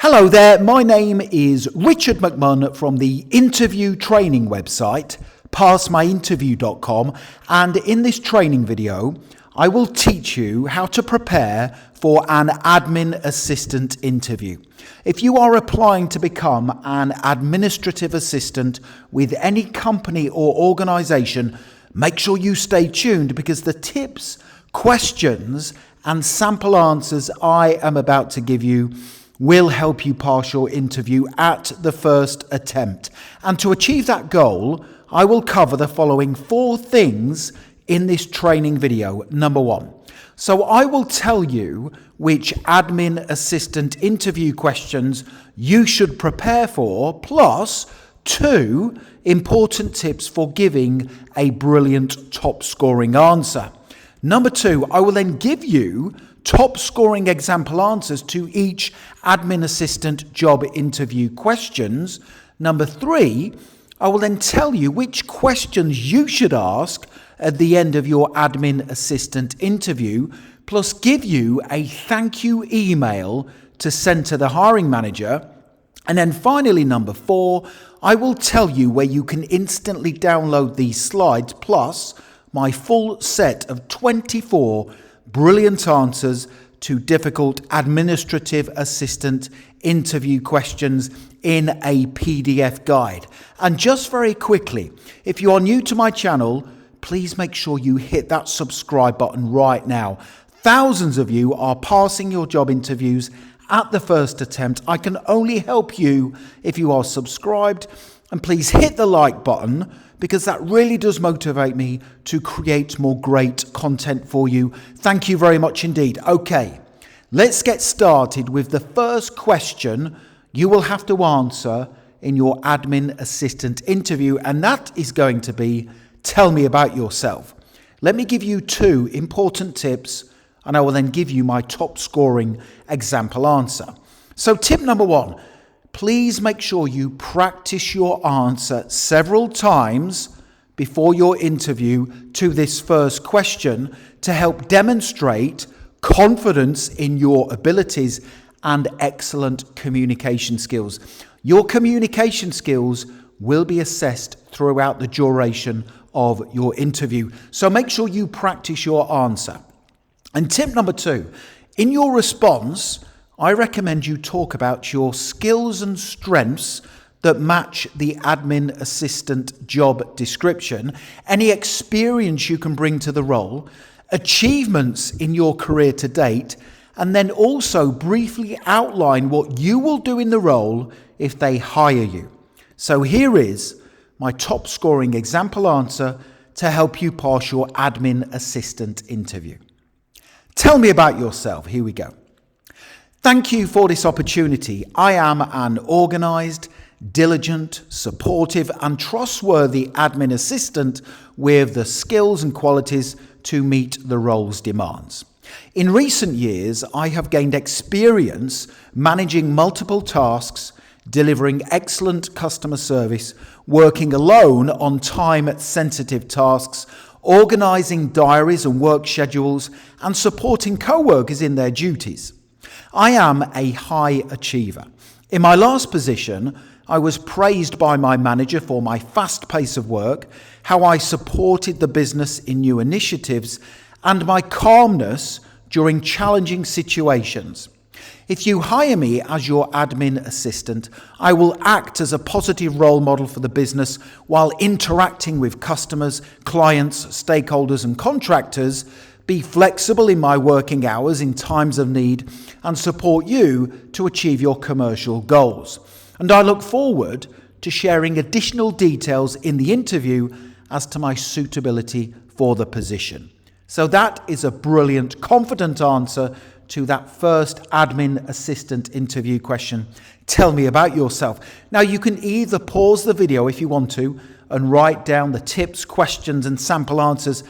Hello there, my name is Richard McMunn from the interview training website, passmyinterview.com, and in this training video, I will teach you how to prepare for an admin assistant interview. If you are applying to become an administrative assistant with any company or organization, make sure you stay tuned because the tips, questions, and sample answers I am about to give you will help you pass your interview at the first attempt. And to achieve that goal, I will cover the following 4 things in this training video. Number 1. So I will tell you which admin assistant interview questions you should prepare for, plus 2 important tips for giving a brilliant top scoring answer. Number 2, I will then give you top scoring example answers to each admin assistant job interview questions. Number 3, I will then tell you which questions you should ask at the end of your admin assistant interview, plus give you a thank you email to send to the hiring manager. And then finally, number 4, I will tell you where you can instantly download these slides, plus my full set of 24 brilliant answers to difficult administrative assistant interview questions in a PDF guide. And just very quickly, if you are new to my channel, please make sure you hit that subscribe button right now. Thousands of you are passing your job interviews at the first attempt. I can only help you if you are subscribed. And please hit the like button because that really does motivate me to create more great content for you. Thank you very much indeed. Okay, let's get started with the first question you will have to answer in your admin assistant interview, and that is going to be, tell me about yourself. Let me give you 2 important tips, and I will then give you my top scoring example answer. So tip number 1, please make sure you practice your answer several times before your interview to this first question to help demonstrate confidence in your abilities and excellent communication skills. Your communication skills will be assessed throughout the duration of your interview, so make sure you practice your answer. And tip number 2, in your response, I recommend you talk about your skills and strengths that match the admin assistant job description, any experience you can bring to the role, achievements in your career to date, and then also briefly outline what you will do in the role if they hire you. So here is my top scoring example answer to help you pass your admin assistant interview. Tell me about yourself. Here we go. Thank you for this opportunity. I am an organized, diligent, supportive, and trustworthy admin assistant with the skills and qualities to meet the role's demands. In recent years, I have gained experience managing multiple tasks, delivering excellent customer service, working alone on time-sensitive tasks, organizing diaries and work schedules, and supporting co-workers in their duties. I am a high achiever. In my last position, I was praised by my manager for my fast pace of work, how I supported the business in new initiatives, and my calmness during challenging situations. If you hire me as your admin assistant, I will act as a positive role model for the business while interacting with customers, clients, stakeholders, and contractors, be flexible in my working hours in times of need, and support you to achieve your commercial goals. And I look forward to sharing additional details in the interview as to my suitability for the position. So that is a brilliant, confident answer to that first admin assistant interview question. Tell me about yourself. Now you can either pause the video if you want to and write down the tips, questions, and sample answers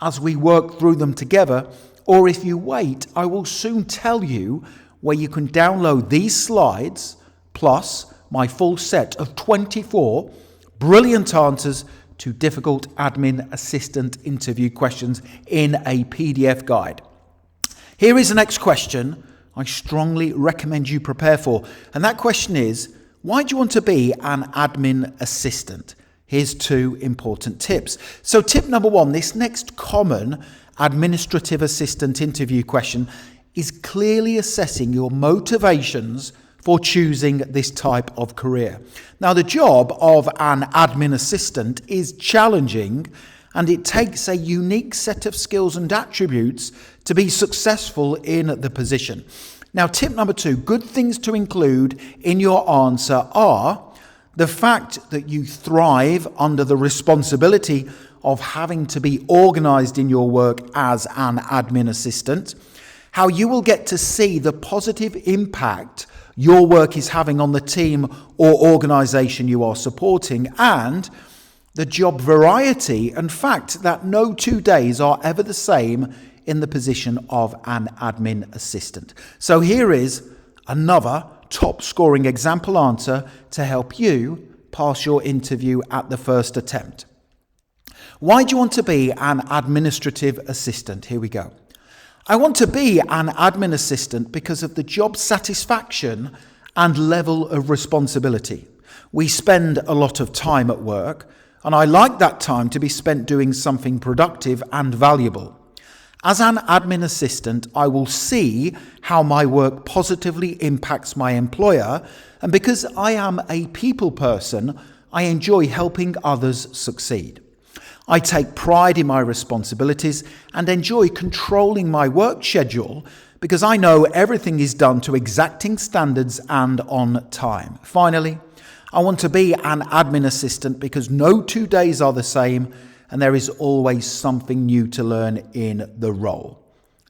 as we work through them together, or if you wait, I will soon tell you where you can download these slides plus my full set of 24 brilliant answers to difficult admin assistant interview questions in a PDF guide. Here is the next question I strongly recommend you prepare for. And that question is, why do you want to be an admin assistant? Here's 2 important tips. So tip number 1, this next common administrative assistant interview question is clearly assessing your motivations for choosing this type of career. Now, the job of an admin assistant is challenging, and it takes a unique set of skills and attributes to be successful in the position. Now, tip number 2, good things to include in your answer are the fact that you thrive under the responsibility of having to be organized in your work as an admin assistant, how you will get to see the positive impact your work is having on the team or organization you are supporting, and the job variety and fact that no 2 days are ever the same in the position of an admin assistant. So here is another top scoring example answer to help you pass your interview at the first attempt. Why do you want to be an administrative assistant? Here we go. I want to be an admin assistant because of the job satisfaction and level of responsibility. We spend a lot of time at work, and I like that time to be spent doing something productive and valuable. As an admin assistant, I will see how my work positively impacts my employer, and because I am a people person, I enjoy helping others succeed. I take pride in my responsibilities and enjoy controlling my work schedule because I know everything is done to exacting standards and on time. Finally, I want to be an admin assistant because no 2 days are the same and there is always something new to learn in the role.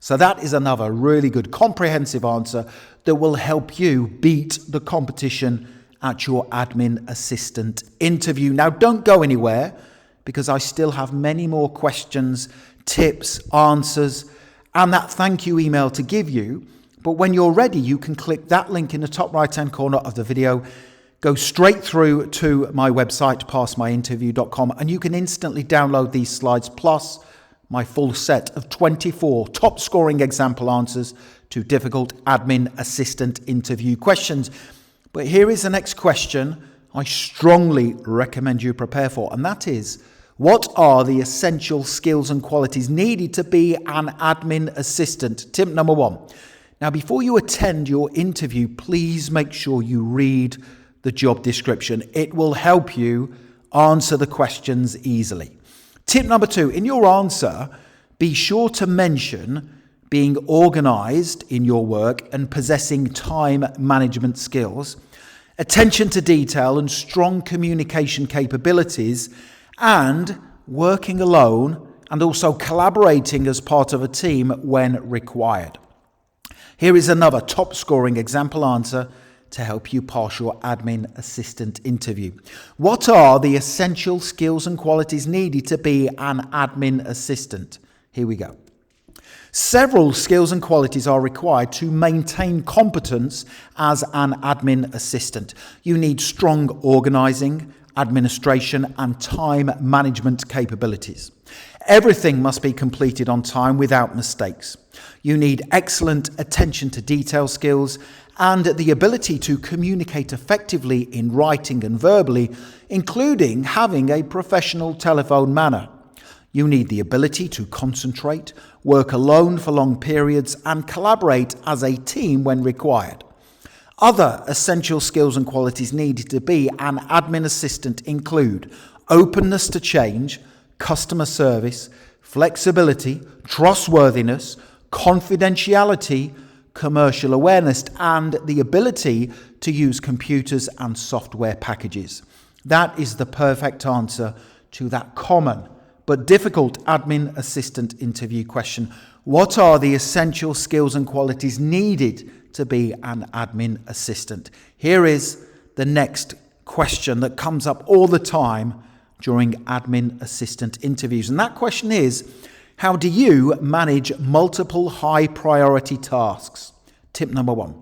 So that is another really good comprehensive answer that will help you beat the competition at your admin assistant interview. Now, don't go anywhere because I still have many more questions, tips, answers, and that thank you email to give you. But when you're ready, you can click that link in the top right-hand corner of the video, go straight through to my website, passmyinterview.com, and you can instantly download these slides plus my full set of 24 top scoring example answers to difficult admin assistant interview questions. But here is the next question I strongly recommend you prepare for, and that is, what are the essential skills and qualities needed to be an admin assistant? Tip number 1. Now, before you attend your interview, please make sure you read the job description. It will help you answer the questions easily. Tip number 2, in your answer, be sure to mention being organized in your work and possessing time management skills, attention to detail and strong communication capabilities, and working alone and also collaborating as part of a team when required. Here is another top scoring example answer to help you pass your admin assistant interview. What are the essential skills and qualities needed to be an admin assistant? Here we go. Several skills and qualities are required to maintain competence as an admin assistant. You need strong organizing, administration, and time management capabilities. Everything must be completed on time without mistakes. You need excellent attention to detail skills and the ability to communicate effectively in writing and verbally, including having a professional telephone manner. You need the ability to concentrate, work alone for long periods, and collaborate as a team when required. Other essential skills and qualities needed to be an admin assistant include openness to change, customer service, flexibility, trustworthiness, confidentiality, commercial awareness, and the ability to use computers and software packages. That is the perfect answer to that common but difficult admin assistant interview question. What are the essential skills and qualities needed to be an admin assistant? Here is the next question that comes up all the time during admin assistant interviews. And that question is, how do you manage multiple high priority tasks? Tip number 1.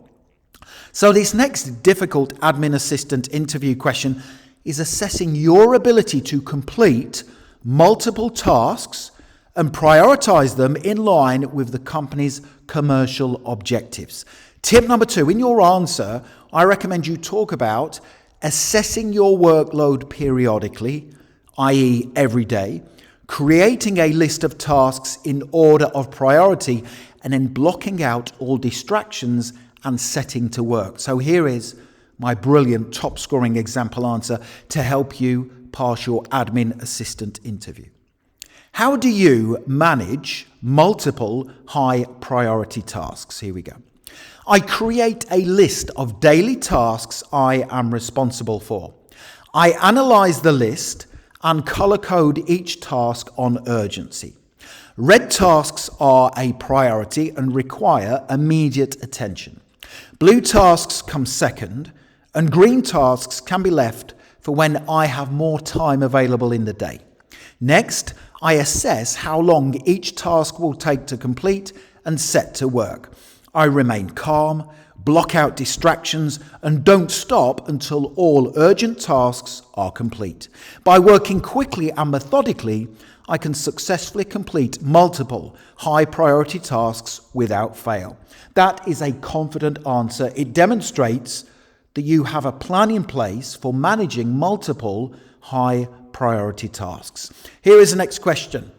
So this next difficult admin assistant interview question is assessing your ability to complete multiple tasks and prioritize them in line with the company's commercial objectives. Tip number 2, in your answer, I recommend you talk about assessing your workload periodically, i.e. every day, creating a list of tasks in order of priority, and then blocking out all distractions and setting to work. So here is my brilliant top scoring example answer to help you pass your admin assistant interview. How do you manage multiple high priority tasks? Here we go. I create a list of daily tasks I am responsible for. I analyze the list and color code each task on urgency. Red tasks are a priority and require immediate attention. Blue tasks come second, and green tasks can be left for when I have more time available in the day. Next, I assess how long each task will take to complete and set to work. I remain calm, block out distractions, and don't stop until all urgent tasks are complete. By working quickly and methodically, I can successfully complete multiple high priority tasks without fail. That is a confident answer. It demonstrates that you have a plan in place for managing multiple high priority tasks. Here is the next question.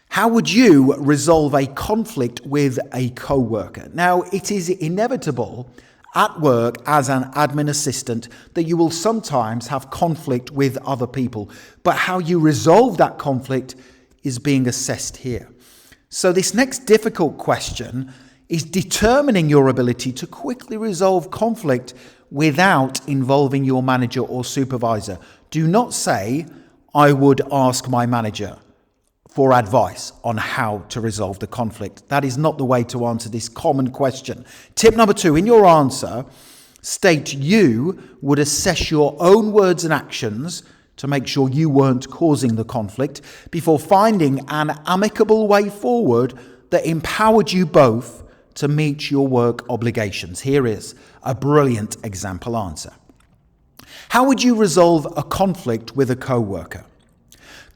How would you resolve a conflict with a co-worker? Now, it is inevitable at work as an admin assistant that you will sometimes have conflict with other people, but how you resolve that conflict is being assessed here. So this next difficult question is determining your ability to quickly resolve conflict without involving your manager or supervisor. Do not say, I would ask my manager for advice on how to resolve the conflict. That is not the way to answer this common question. Tip number 2, in your answer, state you would assess your own words and actions to make sure you weren't causing the conflict before finding an amicable way forward that empowered you both to meet your work obligations. Here is a brilliant example answer. How would you resolve a conflict with a co-worker?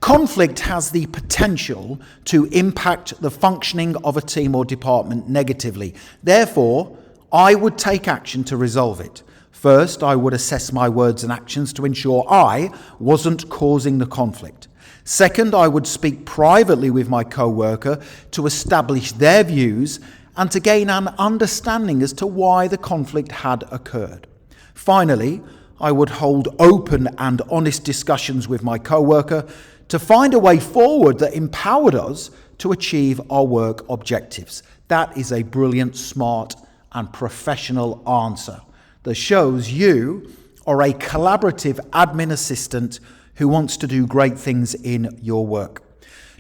Conflict has the potential to impact the functioning of a team or department negatively. Therefore, I would take action to resolve it. First, I would assess my words and actions to ensure I wasn't causing the conflict. Second, I would speak privately with my co-worker to establish their views and to gain an understanding as to why the conflict had occurred. Finally, I would hold open and honest discussions with my co-worker to find a way forward that empowered us to achieve our work objectives. That is a brilliant, smart, and professional answer that shows you are a collaborative admin assistant who wants to do great things in your work.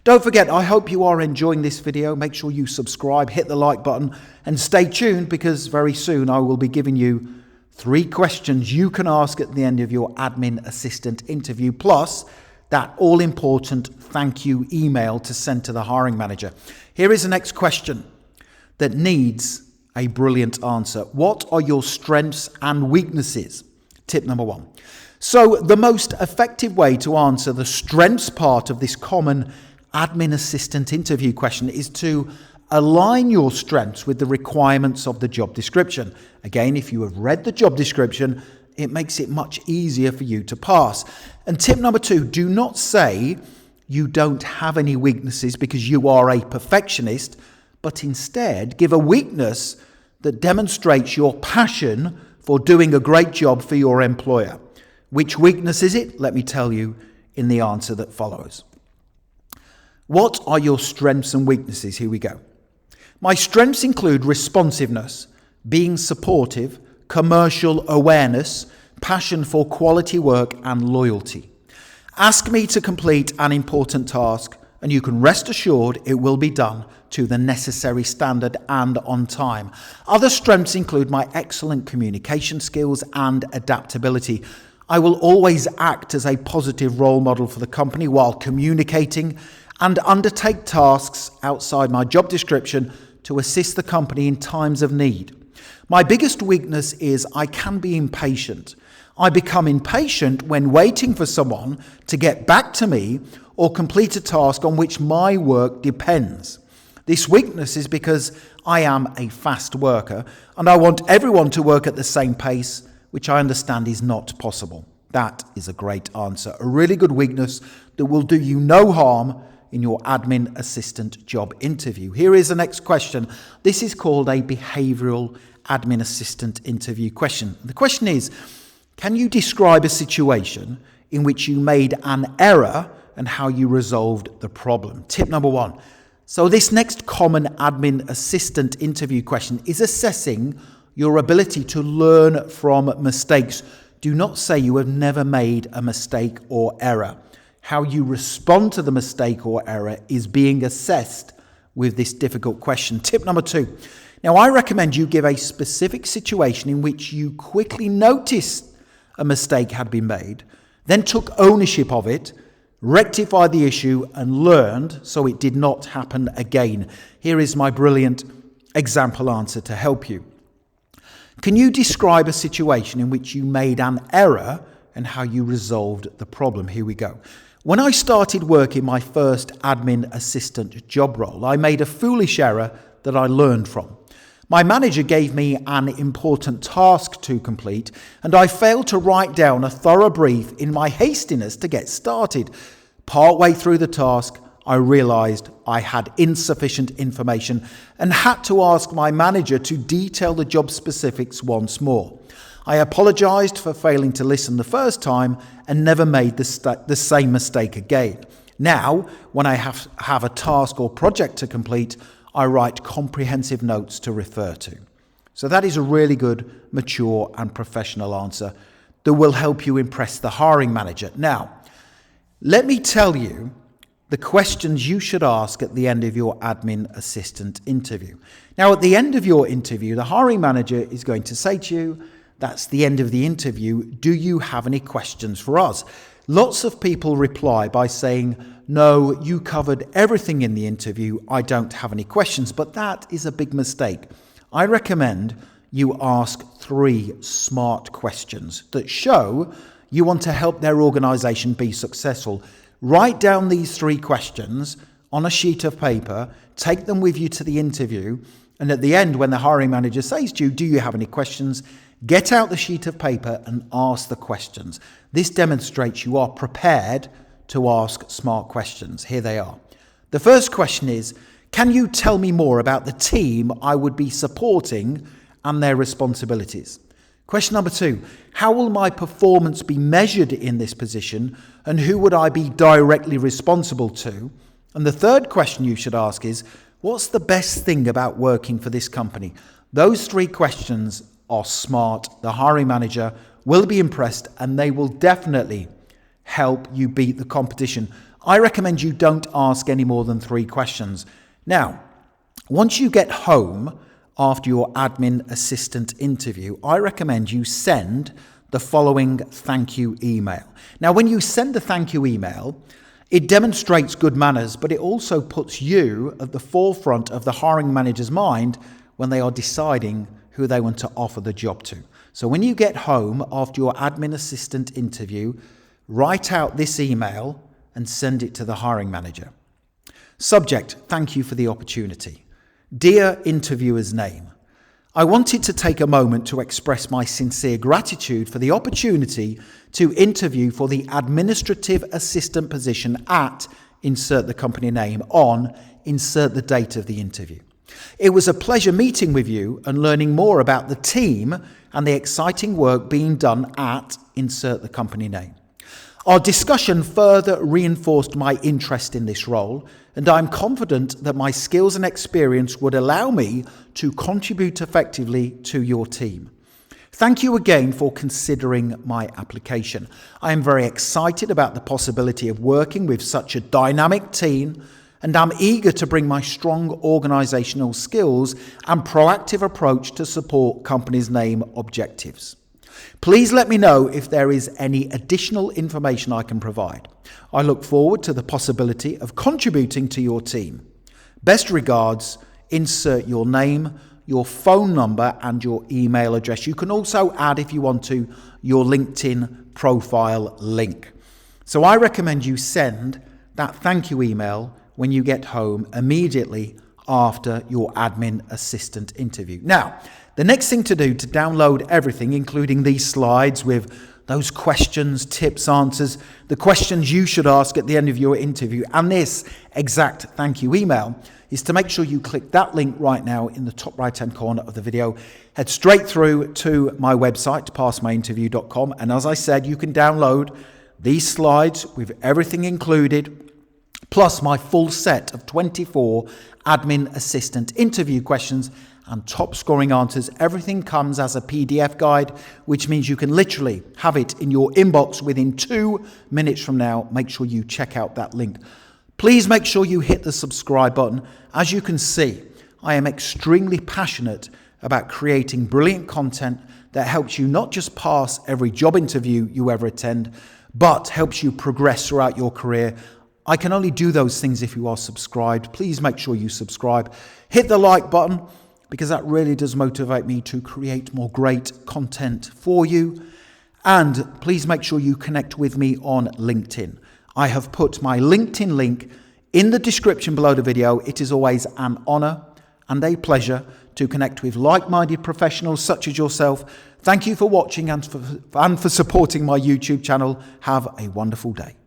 Don't forget, I hope you are enjoying this video. Make sure you subscribe, hit the like button, and stay tuned because very soon I will be giving you 3 questions you can ask at the end of your admin assistant interview, plus that all-important thank you email to send to the hiring manager. Here is the next question that needs a brilliant answer. What are your strengths and weaknesses? Tip number 1. So the most effective way to answer the strengths part of this common admin assistant interview question is to align your strengths with the requirements of the job description. Again, if you have read the job description, it makes it much easier for you to pass. And tip number 2, do not say you don't have any weaknesses because you are a perfectionist, but instead give a weakness that demonstrates your passion for doing a great job for your employer. Which weakness is it? Let me tell you in the answer that follows. What are your strengths and weaknesses? Here we go. My strengths include responsiveness, being supportive, commercial awareness, passion for quality work, and loyalty. Ask me to complete an important task, and you can rest assured it will be done to the necessary standard and on time. Other strengths include my excellent communication skills and adaptability. I will always act as a positive role model for the company while communicating and undertake tasks outside my job description to assist the company in times of need. My biggest weakness is I can be impatient. I become impatient when waiting for someone to get back to me or complete a task on which my work depends. This weakness is because I am a fast worker and I want everyone to work at the same pace, which I understand is not possible. That is a great answer, a really good weakness that will do you no harm in your admin assistant job interview. Here is the next question. This is called a behavioural admin assistant interview question. The question is, can you describe a situation in which you made an error and how you resolved the problem? Tip number 1. So this next common admin assistant interview question is assessing your ability to learn from mistakes. Do not say you have never made a mistake or error. How you respond to the mistake or error is being assessed with this difficult question. Tip number 2. Now, I recommend you give a specific situation in which you quickly noticed a mistake had been made, then took ownership of it, rectified the issue, and learned so it did not happen again. Here is my brilliant example answer to help you. Can you describe a situation in which you made an error and how you resolved the problem? Here we go. When I started working my first admin assistant job role, I made a foolish error that I learned from. My manager gave me an important task to complete, and I failed to write down a thorough brief in my hastiness to get started. Partway through the task, I realised I had insufficient information and had to ask my manager to detail the job specifics once more. I apologised for failing to listen the first time and never made the same mistake again. Now, when I have a task or project to complete, I write comprehensive notes to refer to. So that is a really good, mature and professional answer that will help you impress the hiring manager. Now, let me tell you the questions you should ask at the end of your admin assistant interview. Now, at the end of your interview, the hiring manager is going to say to you, that's the end of the interview, do you have any questions for us? Lots of people reply by saying, no, you covered everything in the interview, I don't have any questions, but that is a big mistake. I recommend you ask 3 smart questions that show you want to help their organisation be successful. Write down these 3 questions on a sheet of paper, take them with you to the interview, and at the end, when the hiring manager says to you, do you have any questions? Get out the sheet of paper and ask the questions. This demonstrates you are prepared to ask smart questions. Here they are. The first question is, can you tell me more about the team I would be supporting and their responsibilities? Question number 2, how will my performance be measured in this position and who would I be directly responsible to? And the third question you should ask is, what's the best thing about working for this company? Those 3 questions are smart. The hiring manager will be impressed and they will definitely help you beat the competition. I recommend you don't ask any more than 3 questions. Now, once you get home after your admin assistant interview, I recommend you send the following thank you email. Now, when you send a thank you email, it demonstrates good manners, but it also puts you at the forefront of the hiring manager's mind when they are deciding who they want to offer the job to. So when you get home after your admin assistant interview, write out this email and send it to the hiring manager. Subject, thank you for the opportunity. Dear interviewer's name, I wanted to take a moment to express my sincere gratitude for the opportunity to interview for the administrative assistant position at, insert the company name, on, insert the date of the interview. It was a pleasure meeting with you and learning more about the team and the exciting work being done at, insert the company name. Our discussion further reinforced my interest in this role, and I'm confident that my skills and experience would allow me to contribute effectively to your team. Thank you again for considering my application. I am very excited about the possibility of working with such a dynamic team, and I'm eager to bring my strong organisational skills and proactive approach to support company's name objectives. Please let me know if there is any additional information I can provide. I look forward to the possibility of contributing to your team. Best regards, insert your name, your phone number and your email address. You can also add, if you want to, your LinkedIn profile link. So I recommend you send that thank you email when you get home immediately after your admin assistant interview. Now, the next thing to do to download everything, including these slides with those questions, tips, answers, the questions you should ask at the end of your interview, and this exact thank you email, is to make sure you click that link right now in the top right-hand corner of the video. Head straight through to my website, passmyinterview.com, and as I said, you can download these slides with everything included, plus my full set of 24 admin assistant interview questions and top scoring answers. Everything comes as a PDF guide, which means you can literally have it in your inbox within 2 minutes from now. Make sure you check out that link. Please make sure you hit the subscribe button. As you can see, I am extremely passionate about creating brilliant content that helps you not just pass every job interview you ever attend, but helps you progress throughout your career. I can only do those things if you are subscribed. Please make sure you subscribe. Hit the like button, because that really does motivate me to create more great content for you. And please make sure you connect with me on LinkedIn. I have put my LinkedIn link in the description below the video. It is always an honor and a pleasure to connect with like-minded professionals such as yourself. Thank you for watching and for supporting my YouTube channel. Have a wonderful day.